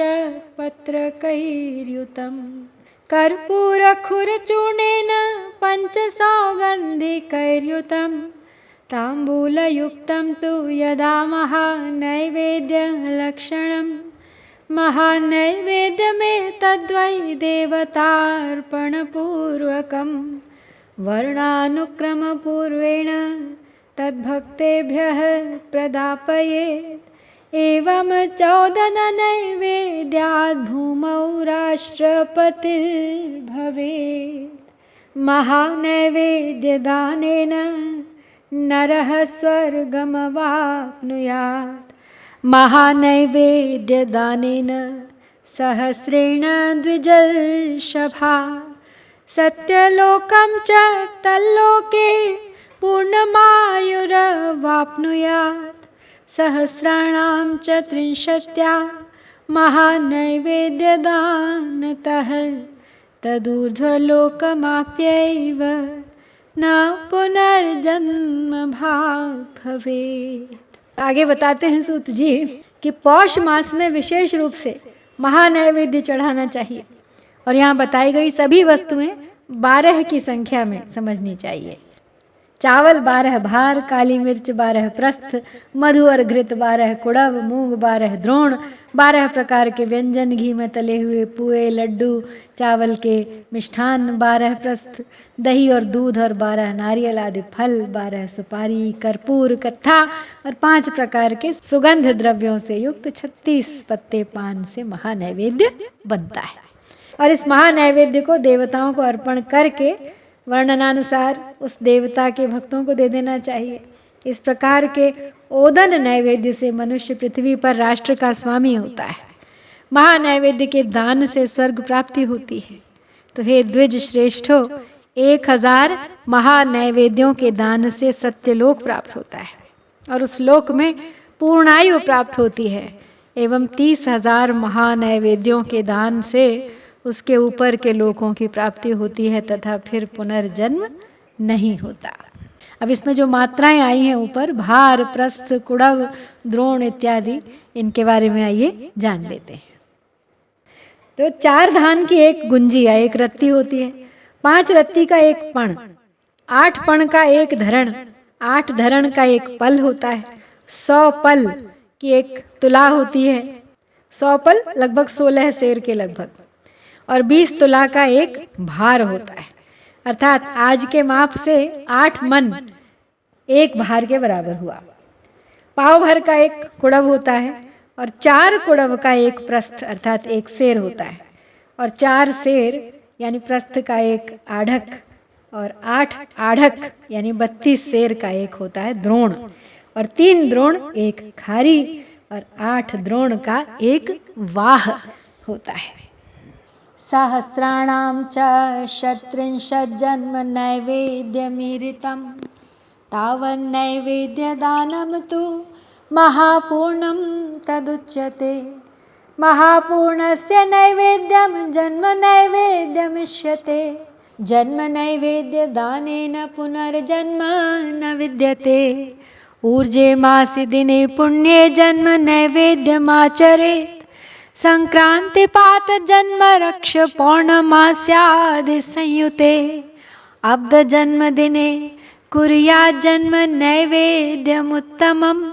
पत्रकैर्युतं कर्पूरखुरचूर्णेन 5 सौगन्धिकैर्युतं ताम्बूलयुक्तं तु यदा महानैवेद्यलक्षणं महानैवेद्यमेतद्वै देवतार्पणपूर्वकं वर्णानुक्रमपूर्वेण तद्भक्तेभ्यः प्रदापयेत् एवं 14 नैवेद्याद् भूमौ राष्ट्रपतिर्भवेत् महानैवेद्यदानेन नरः स्वर्गमवाप्नुयात् महानैवेद्यदानेन सहस्रेण द्विजर्षभा सत्यलोकं च तल्लोके पूर्णमायुरवाप्नुयात् सहस्राणां च 30 महानैवेद्यदानतः तदूर्ध्वलोकमाप्यैव न पुनर्जन्म भाव भवेत्। आगे बताते हैं सूत जी कि पौष मास में विशेष रूप से महानैवेद्य चढ़ाना चाहिए और यहाँ बताई गई सभी वस्तुएं 12 की संख्या में समझनी चाहिए। चावल 12 भार, काली मिर्च 12 प्रस्थ, मधु और घृत 12 कुड़व, मूंग 12 द्रोण, 12 प्रकार के व्यंजन, घी में तले हुए पुए, लड्डू, चावल के मिष्ठान 12 प्रस्थ, दही और दूध और 12 नारियल आदि फल, 12 सुपारी, कर्पूर, कत्था और 5 प्रकार के सुगंध द्रव्यों से युक्त 36 पत्ते पान से महानैवेद्य बनता है। और इस महानैवेद्य को देवताओं को अर्पण करके वर्णनानुसार उस देवता के भक्तों को दे देना चाहिए। इस प्रकार के ओदन नैवेद्य से मनुष्य पृथ्वी पर राष्ट्र का स्वामी होता है। महानैवेद्य के दान से स्वर्ग प्राप्ति होती है। तो हे द्विज श्रेष्ठो, 1000 महानैवेद्यों के दान से सत्यलोक प्राप्त होता है और उस लोक में पूर्णायु प्राप्त होती है एवं 30,000 महानैवेद्यों के दान से उसके ऊपर के लोकों की प्राप्ति होती है तथा फिर पुनर्जन्म नहीं होता। अब इसमें जो मात्राएं आई हैं ऊपर, भार, प्रस्थ, कुड़व, द्रोण इत्यादि, इनके बारे में आइए जान लेते हैं। तो 4 धान की एक गुंजिया, एक रत्ती होती है, 5 रत्ती का एक पण, 8 पण का एक धरण, 8 धरण का एक पल होता है, 100 पल की एक तुला होती है, 100 पल लगभग 16 सेर के लगभग, और 20 तुला का एक भार होता है। अर्थात आज के माप से 8 मन एक भार के बराबर हुआ। पाव भर का एक कुड़व होता है और 4 कुड़व का एक प्रस्थ अर्थात एक सेर होता है, और 4 सेर यानी प्रस्थ का एक आढ़क, और 8 आढ़क यानी 32 सेर का एक होता है द्रोण, और 3 द्रोण एक खारी, और 8 द्रोण का एक वाह होता है। सहस्राणां च 36 जन्म नैवेद्यमीरितं तावन्नैवेद्यदानं तु महापूर्णं तदुच्यते। महापूर्णस्य नैवेद्यं जन्म नैवेद्यमिष्यते। जन्म नैवेद्यदानेन पुनर्जन्म न विद्यते। ऊर्जे मासि दिने पुण्ये जन्म नैवेद्यमाचरेत्। संक्रांतिपात जन्म रक्ष पौर्णमास्यादि संयुते। अब्द जन्मदिने कुर्यात् जन्म नैवेद्यमुत्तमम्।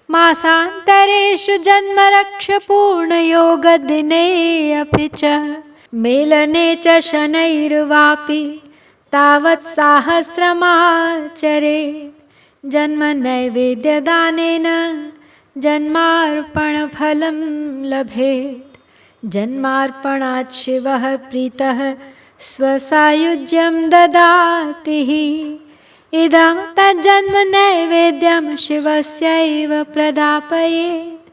मासान्तरेषु जन्म रक्ष पूर्णयोगदिने अपि च। मेलने च शनैर्वापि तावत् साहस्रमाचरेत्। जन्म नैवेद्यदानेन जन्मार्पणफलं लभेत्। जन्मार्पणात् शिवः प्रीतः स्वसायुज्यं ददाति। इदं तज्जन्म नैवेद्यं शिवस्यैव प्रदापयेत्।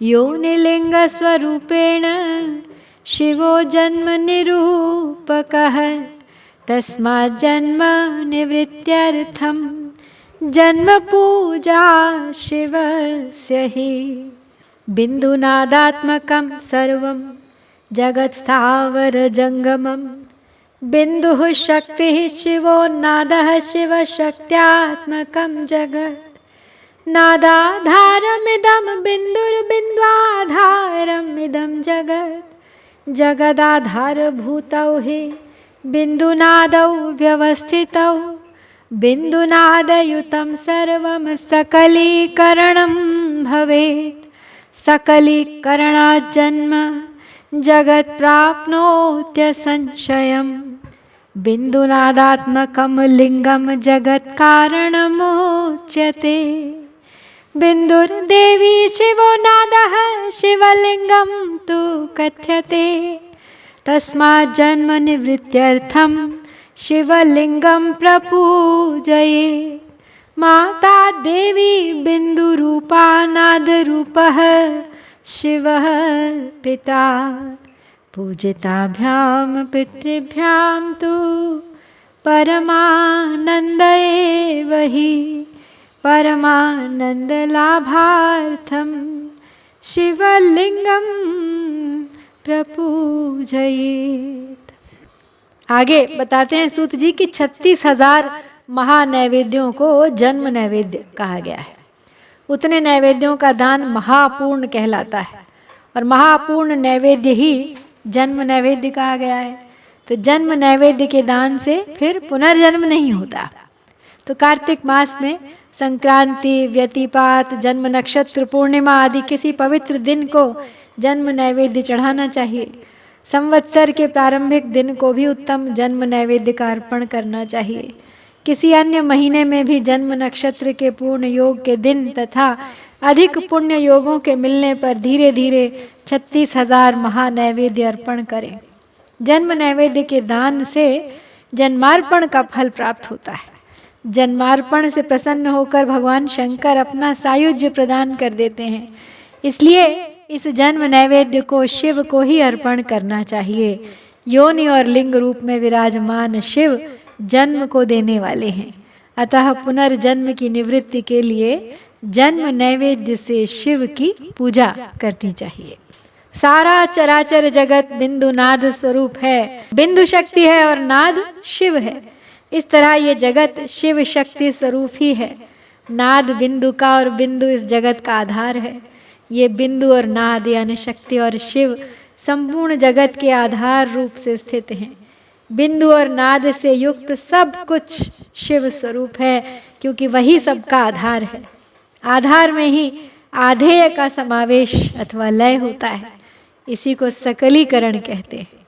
योनिलिङ्गस्वरूपेण शिवो जन्मनिरूपकः। तस्मात् जन्म निवृत्त्यर्थं जन्म पूजा शिवस्य हि बिन्दुनादात्मकं सर्वं जगत्स्थावरजङ्गमं बिन्दुः शक्तिः शिवो नादः शिवशक्त्यात्मकं जगत् नादाधारमिदं बिन्दुर्बिन्द्वाधारमिदं जगत् जगदाधारभूतौ हि बिन्दुनादौ व्यवस्थितौ बिन्दुनादयुतं सर्वं सकलीकरणं भवेत् सकलीकरणात् जन्म जगत् प्राप्नोत्यसंशयम् बिन्दुनादात्मकं लिङ्गं जगत्कारणमुच्यते बिन्दुर्देवी शिवो नादः शिवलिङ्गं तु कथ्यते तस्मात् जन्मनिवृत्त्यर्थं शिवलिङ्गं प्रपूजये माता देवी बिन्दुरूपा नादरूपः शिवः पिता पूजिताभ्यां पितृभ्यां तु परमानन्द एव हि परमानन्दलाभार्थं शिवलिङ्गं प्रपूजयेत्। आगे बताते हैं सूत जी कि 36,000 महानैवेद्यों को जन्म नैवेद्य कहा गया है। उतने नैवेद्यों का दान महापूर्ण कहलाता है और महापूर्ण नैवेद्य ही जन्म नैवेद्य कहा गया है। तो जन्म नैवेद्य के दान से फिर पुनर्जन्म नहीं होता। तो कार्तिक मास में संक्रांति, व्यतिपात, जन्म नक्षत्र, पूर्णिमा आदि किसी पवित्र दिन को जन्म नैवेद्य चढ़ाना चाहिए। संवत्सर के प्रारंभिक दिन को भी उत्तम जन्म नैवेद्य का अर्पण करना चाहिए। किसी अन्य महीने में भी जन्म नक्षत्र के पूर्ण योग के दिन तथा अधिक पुण्य योगों के मिलने पर धीरे धीरे 36,000 महानैवेद्य अर्पण करें। जन्म नैवेद्य के दान से जन्मार्पण का फल प्राप्त होता है। जन्मार्पण से प्रसन्न होकर भगवान शंकर अपना सायुज्य प्रदान कर देते हैं। इसलिए इस जन्म नैवेद्य को शिव को ही अर्पण करना चाहिए। योनि और लिंग रूप में विराजमान शिव जन्म को देने वाले हैं, अतः पुनर्जन्म की निवृत्ति के लिए जन्म नैवेद्य से शिव की पूजा करनी चाहिए। सारा चराचर जगत बिंदु नाद स्वरूप है। बिंदु शक्ति है और नाद शिव है। इस तरह ये जगत शिव शक्ति स्वरूप ही है। नाद बिंदु का और बिंदु इस जगत का आधार है। ये बिंदु और नाद यानी शक्ति और शिव संपूर्ण जगत के आधार रूप से स्थित हैं। बिंदु और नाद से युक्त सब कुछ शिव स्वरूप है, क्योंकि वही सबका आधार है। आधार में ही आधेय का समावेश अथवा लय होता है। इसी को सकलीकरण कहते हैं।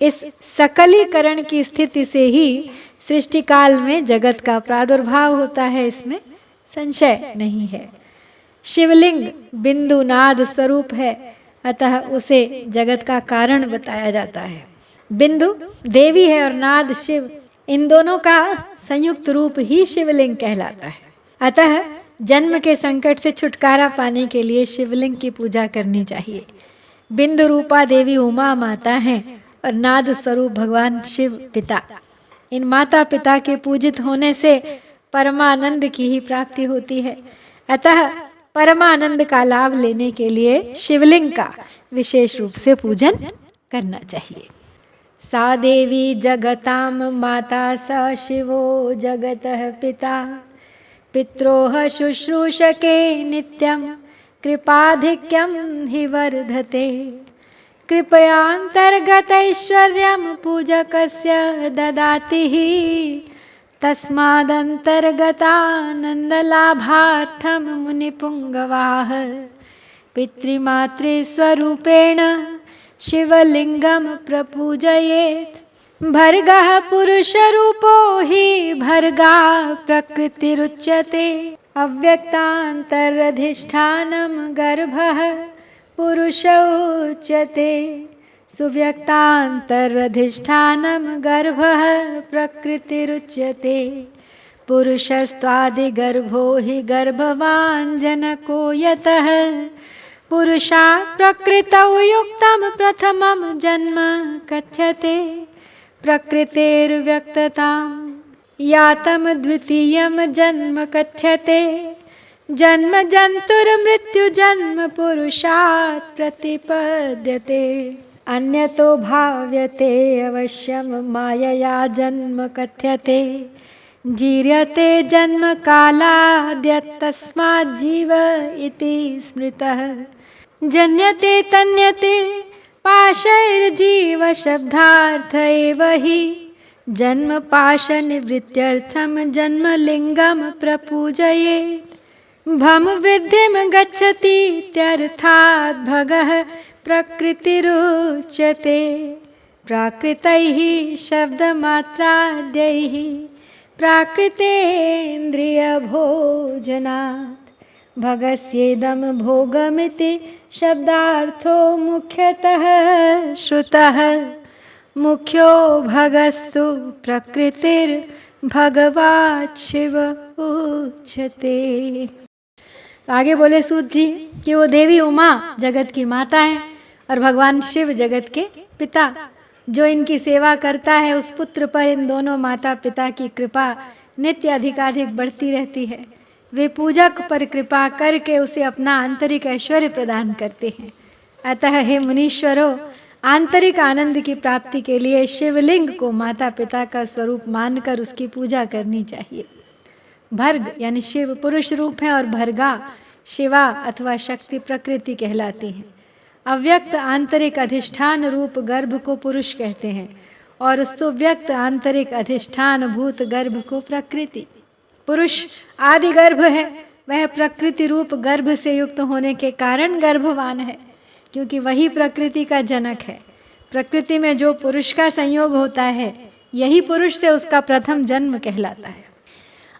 इस सकलीकरण की स्थिति से ही सृष्टि काल में जगत का प्रादुर्भाव होता है, इसमें संशय नहीं है। शिवलिंग बिंदु नाद स्वरूप है, अतः उसे जगत का कारण बताया जाता है। बिंदु देवी है और नाद शिव, इन दोनों का संयुक्त रूप ही शिवलिंग कहलाता है। अतः जन्म के संकट से छुटकारा पाने के लिए शिवलिंग की पूजा करनी चाहिए। बिंदु रूपा देवी उमा माता हैं और नाद स्वरूप भगवान शिव पिता। इन माता पिता के पूजित होने से परमानंद की ही प्राप्ति होती है। अतः परमानंद का लाभ लेने के लिए शिवलिंग का विशेष रूप से पूजन करना चाहिए। सा देवी जगतां माता स शिवो जगतः पिता पित्रोः शुश्रूषके नित्यं कृपाधिक्यं हि वर्धते कृपयान्तर्गतैश्वर्यं पूजकस्य ददाति हि तस्मादन्तर्गतानन्दलाभार्थं मुनिपुङ्गवाः पितृमातृस्वरूपेण शिवलिङ्गं प्रपूजयेत्। भर्गः पुरुषरूपो हि भर्गा प्रकृतिरुच्यते अव्यक्तान्तरधिष्ठानं गर्भः पुरुषोच्यते सुव्यक्तान्तरधिष्ठानं गर्भः प्रकृतिरुच्यते पुरुषस्त्वादिगर्भो हि गर्भवान् जनको यतः पुरुषात् प्रकृतौ युक्तं प्रथमं जन्म कथ्यते प्रकृतेर्व्यक्तताम्। यातम द्वितीयम जन्म कथ्यते, जन्म जन्तुर्मृत्यु जन्म पुरुषात् प्रतिपद्यते, अन्यतो भाव्यते अवश्यम मायया जन्म कथ्यते, जीर्यते जन्म कालाद्यतस्मात् जीव इति स्मृतः, जन्यते तन्यते पाशैर्जीव शब्दार्थ एव हि, जन्म पाश निवृत्त्यर्थम जन्म लिंगम प्रपूजयेत्, भम वृद्धिम गच्छति इत्यर्थात् भगः प्रकृतिरुच्यते, प्राकृतैः शब्दमात्राद्यैः प्राकृतेन्द्रियभोजनात्, भगस्येदं भोगमिति शब्दार्थो मुख्यतः श्रुतः, मुख्यो भगस्तु प्रकृतिर्भगवात् शिव उच्यते। आगे बोले सूत जी कि वो देवी उमा जगत की माता है और भगवान शिव जगत के पिता। जो इनकी सेवा करता है उस पुत्र पर इन दोनों माता पिता की कृपा नित्य अधिकाधिक बढ़ती रहती है। वे पूजक पर कृपा करके उसे अपना आंतरिक ऐश्वर्य प्रदान करते हैं। अतः हे मुनीश्वरों, आंतरिक आनंद की प्राप्ति के लिए शिवलिंग को माता पिता का स्वरूप मानकर उसकी पूजा करनी चाहिए। भर्ग यानी शिव पुरुष रूप है और भर्गा शिवा अथवा शक्ति प्रकृति कहलाती हैं। अव्यक्त आंतरिक अधिष्ठान रूप गर्भ को पुरुष कहते हैं और सुव्यक्त आंतरिक अधिष्ठान भूत गर्भ को प्रकृति। पुरुष आदि गर्भ है, वह प्रकृति रूप गर्भ से युक्त होने के कारण गर्भवान है, क्योंकि वही प्रकृति का जनक है। प्रकृति में जो पुरुष का संयोग होता है यही पुरुष से उसका प्रथम जन्म कहलाता है।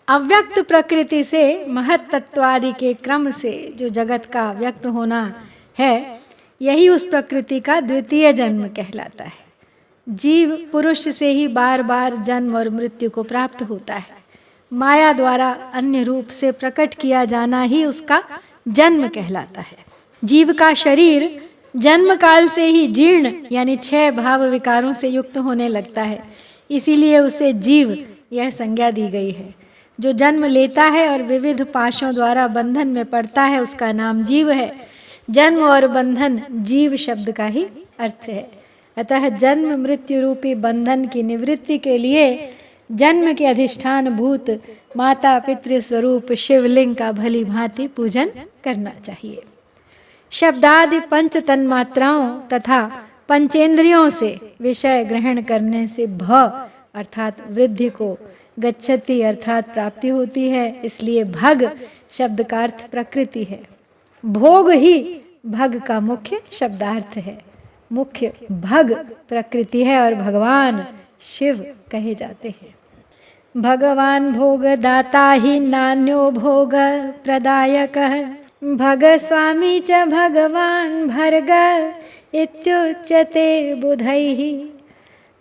अव्यक्त प्रकृति से महत तत्वादि के क्रम से जो जगत का व्यक्त होना है यही उस प्रकृति का द्वितीय जन्म कहलाता है। जीव पुरुष से ही बार बार जन्म और मृत्यु को प्राप्त होता है। माया द्वारा अन्य रूप से प्रकट किया जाना ही उसका जन्म कहलाता है। जीव का शरीर जन्म काल से ही जीर्ण यानी 6 भाव विकारों से युक्त होने लगता है, इसीलिए उसे जीव यह संज्ञा दी गई है। जो जन्म लेता है और विविध पाशों द्वारा बंधन में पड़ता है उसका नाम जीव है। जन्म और बंधन जीव शब्द का ही अर्थ है। अतः जन्म मृत्यु रूपी बंधन की निवृत्ति के लिए जन्म के अधिष्ठान भूत माता पितृ स्वरूप शिवलिंग का भली भांति पूजन करना चाहिए। शब्दादि पंच तन्मात्राओं तथा पंचेंद्रियों से विषय ग्रहण करने से भ अर्थात वृद्धि को, गच्छति अर्थात प्राप्ति होती है, इसलिए भग शब्द का अर्थ प्रकृति है। भोग ही भग का मुख्य शब्दार्थ है। मुख्य भग प्रकृति है और भगवान शिव कहे जाते हैं। भगवान भोग दाता ही नान्यो भोग प्रदायकः, भग स्वामी च भगवान भर्ग इत्युच्यते बुधैः,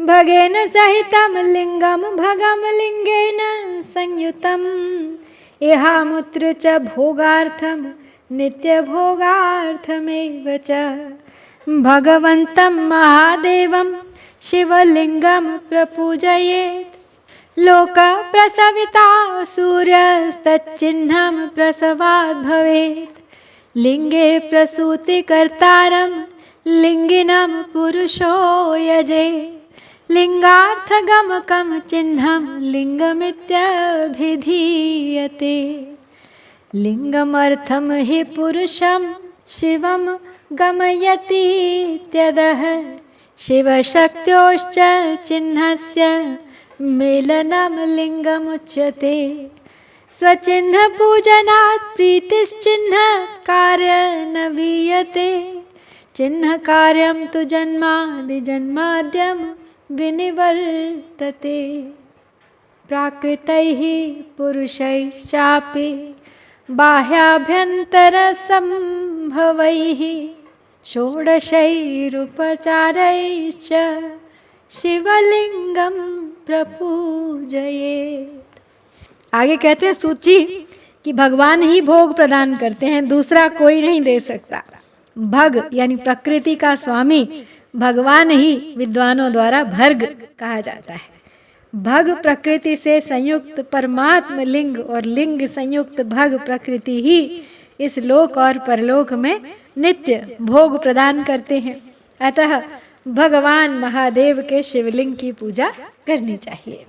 भगेन सहितं लिंगम भगम लिंगेन संयुतम्, इहामुत्र च भोगार्थम नित्य भोगार्थमेव च, भगवन्तं महादेवं शिवलिंगम प्रपूजयेत्, लोक प्रसविता सूर्यस्तच्चिह्नं प्रसवाद् भवेत्, लिंगे प्रसूति कर्तारं लिंगिनं पुरुषो यजेत्, लिंगार्थगमकं चिह्नं लिंगमित्यभिधीयते, लिंगमर्थं हि पुरुषं शिवं गमयतीत्यदः, शिवशक्त्योश्च चिह्नस्य मेलनं लिंगमुच्यते, स्वचिह्न पूजनात् प्रीतिश्चिह्नात् कार्यं न वीयते, चिह्न कार्यं तु जन्माद्यं विनिवर्तते, प्राकृतैः पुरुषैश्चापि बाह्याभ्यन्तरसम्भवैः षोडशैरुपचारैश्च शिवलिंगम प्रपूजयेत्। आगे कहते हैं सूत जी कि भगवान ही भोग प्रदान करते हैं, दूसरा कोई नहीं दे सकता। भग यानी प्रकृति का स्वामी भगवान ही विद्वानों द्वारा भर्ग कहा जाता है। भग प्रकृति से संयुक्त परमात्म लिंग और लिंग संयुक्त भग प्रकृति ही इस लोक और परलोक में नित्य भोग प्रदान करते हैं। अतः भगवान महादेव के शिवलिंग की पूजा करनी चाहिए।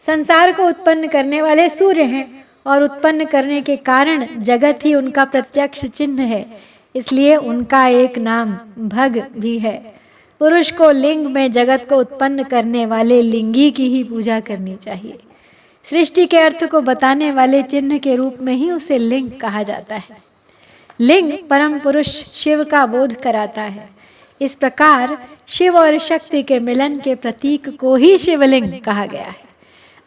संसार को उत्पन्न करने वाले सूर्य हैं और उत्पन्न करने के कारण जगत ही उनका प्रत्यक्ष चिन्ह है, इसलिए उनका एक नाम भग भी है। पुरुष को लिंग में जगत को उत्पन्न करने वाले लिंगी की ही पूजा करनी चाहिए। सृष्टि के अर्थ को बताने वाले चिन्ह के रूप में ही उसे लिंग कहा जाता है। लिंग परम पुरुष शिव का बोध कराता है। इस प्रकार शिव और शक्ति के मिलन के प्रतीक को ही शिवलिंग कहा गया है।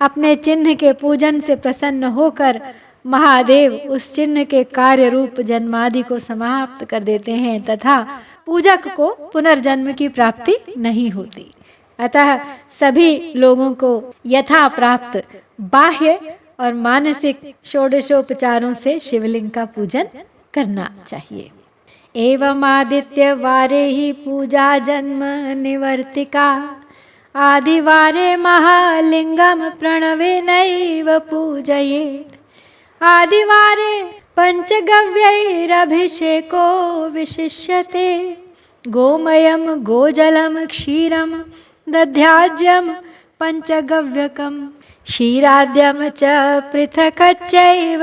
अपने चिन्ह के पूजन से प्रसन्न होकर महादेव उस चिन्ह के कार्य रूप जन्मादि को समाप्त कर देते हैं तथा पूजक को पुनर्जन्म की प्राप्ति नहीं होती। अतः सभी लोगों को यथा प्राप्त बाह्य और मानसिक षोडशोपचारों से शिवलिंग का पूजन करना चाहिए। एवं आदित्य वारे ही पूजा जन्म निवर्तिका, आदिवारे महालिंगम प्रणवे नैव पूजयेत्, आदिवारे पंचगव्यैरभिषेको विशिष्यते, गोमयम गोजलम क्षीरम दध्याज्यम पंचगव्यकम, क्षीराद्यम च पृथक्चैव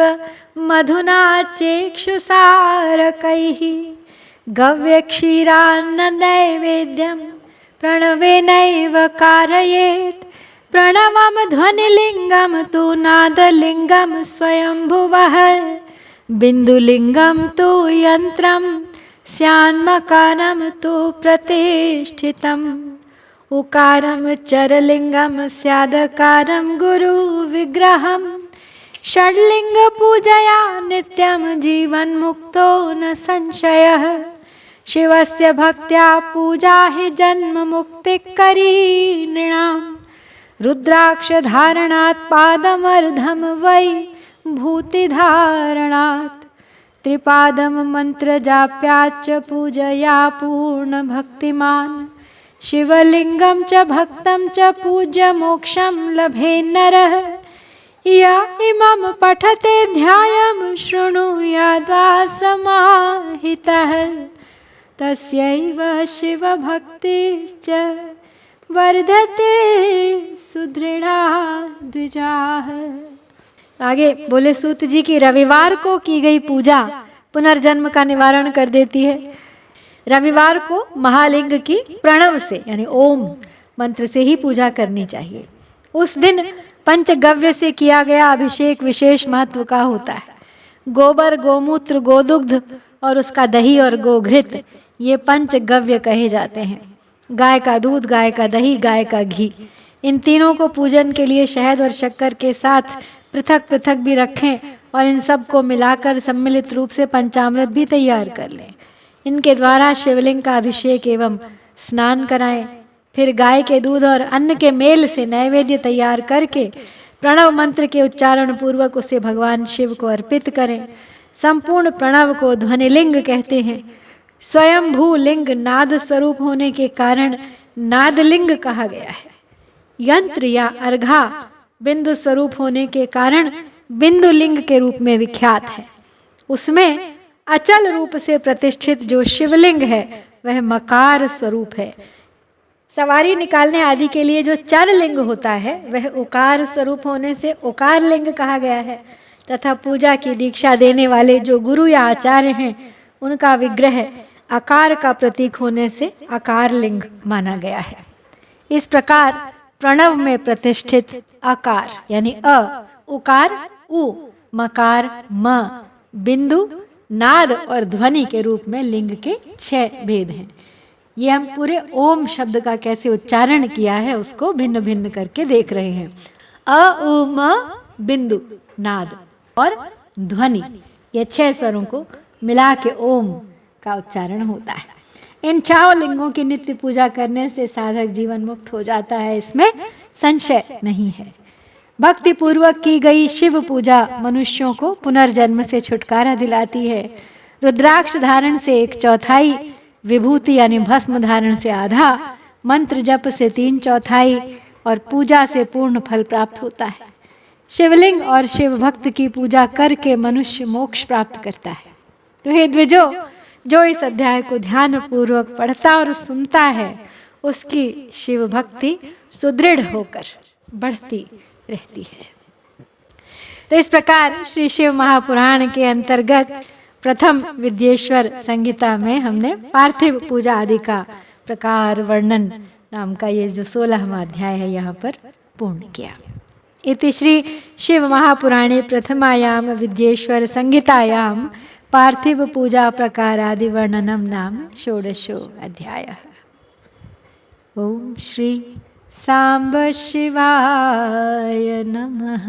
मधुना चेक्षुसारकैः, गव्यक्षीरान्न नैवेद्यम प्रणवेनैव कारयेत्, प्रणवम ध्वनिलिंगम तु नादलिंगम स्वयंभुवः, बिंदुलिंगम तु यंत्रम स्यान्मकारम तु प्रतिष्ठितम, उकारम चरलिंगम स्यादकारम गुरु विग्रहम, षड्लिंग पूजया नित्यम जीवन मुक्तो न संशयः, शिवस्य भक्त्या पूजा हि जन्म मुक्तिकरी नृणाम्, रुद्राक्ष धारणात् पादमर्धम वै भूतिधारणात्, त्रिपादम मंत्र जाप्याच्च पूजया पूर्ण भक्तिमान्, शिवलिंगम च भक्तम च पूज्य मोक्षम लभे नरः, या इमं पठते ध्यायं शृणुयाद्वा समाहितः, तस्यैव शिवभक्तिश्च वर्धते सुदृढ़ा द्विजाः। आगे बोले सूत जी की रविवार को की गई पूजा पुनर्जन्म का निवारण कर देती है। रविवार को महालिंग की प्रणव से यानी ओम मंत्र से ही पूजा करनी चाहिए। उस दिन पंचगव्य से किया गया अभिषेक विशेष महत्व का होता है। गोबर, गोमूत्र, गोदुग्ध और उसका दही और गोघृत ये पंचगव्य कहे जाते हैं। गाय का दूध, गाय का दही, गाय का घी, इन तीनों को पूजन के लिए शहद और शक्कर के साथ पृथक पृथक भी रखें और इन सब को मिलाकर सम्मिलित रूप से पंचामृत भी तैयार कर लें। इनके द्वारा शिवलिंग का अभिषेक एवं स्नान कराएं। फिर गाय के दूध और अन्न के मेल से नैवेद्य तैयार करके प्रणव मंत्र के उच्चारण पूर्वक उसे भगवान शिव को अर्पित करें। संपूर्ण प्रणव को ध्वनिलिंग कहते हैं। स्वयंभू लिंग नाद स्वरूप होने के कारण नादलिंग कहा गया है। यंत्र या अर्घा बिंदु स्वरूप होने के कारण बिंदु लिंग के रूप में विख्यात है। उसमें अचल रूप से प्रतिष्ठित जो शिवलिंग है वह मकार स्वरूप है। सवारी निकालने आदि के लिए जो चर लिंग होता है वह उकार स्वरूप होने से उकार लिंग कहा गया है तथा पूजा की दीक्षा देने वाले जो गुरु या आचार्य हैं उनका विग्रह आकार का प्रतीक होने से आकार लिंग माना गया है। इस प्रकार प्रणव में प्रतिष्ठित आकार यानी अ, उकार उ, मकार म, बिंदु, नाद और ध्वनि के रूप में लिंग के 6 भेद हैं। ये हम पूरे ओम शब्द का कैसे उच्चारण किया है उसको भिन्न भिन्न करके देख रहे हैं। अ, उ, म, बिंदु, नाद और ध्वनि, ये 6 स्वरों को मिला के ओम का उच्चारण होता है। इन 4 लिंगों की नित्य पूजा करने से साधक जीवन मुक्त हो जाता है, इसमें संशय नहीं है। भक्ति पूर्वक की गई शिव पूजा मनुष्यों को पुनर्जन्म से छुटकारा दिलाती है। रुद्राक्ष धारण से 1/4, विभूति यानी भस्म धारण से आधा, मंत्र जप से 3/4 और पूजा से पूर्ण फल प्राप्त होता है। शिवलिंग और शिव भक्त की पूजा करके मनुष्य मोक्ष प्राप्त करता है। तो हे द्विजो, जो इस अध्याय को ध्यान पूर्वक पढ़ता और सुनता है उसकी शिव भक्ति सुदृढ़ होकर बढ़ती रहती है। तो इस प्रकार श्री शिव महापुराण के अंतर्गत प्रथम विद्येश्वर संहिता में हमने पार्थिव पूजा आदि का प्रकार वर्णन नाम का ये जो 16वां अध्याय है यहाँ पर पूर्ण किया। इति श्री शिव महापुराणे प्रथमायां विद्येश्वर संहितायां पार्थिव पूजा प्रकारादि वर्णनम नाम षोडशो अध्यायः। ओम श्री सांब शिवाय नमः।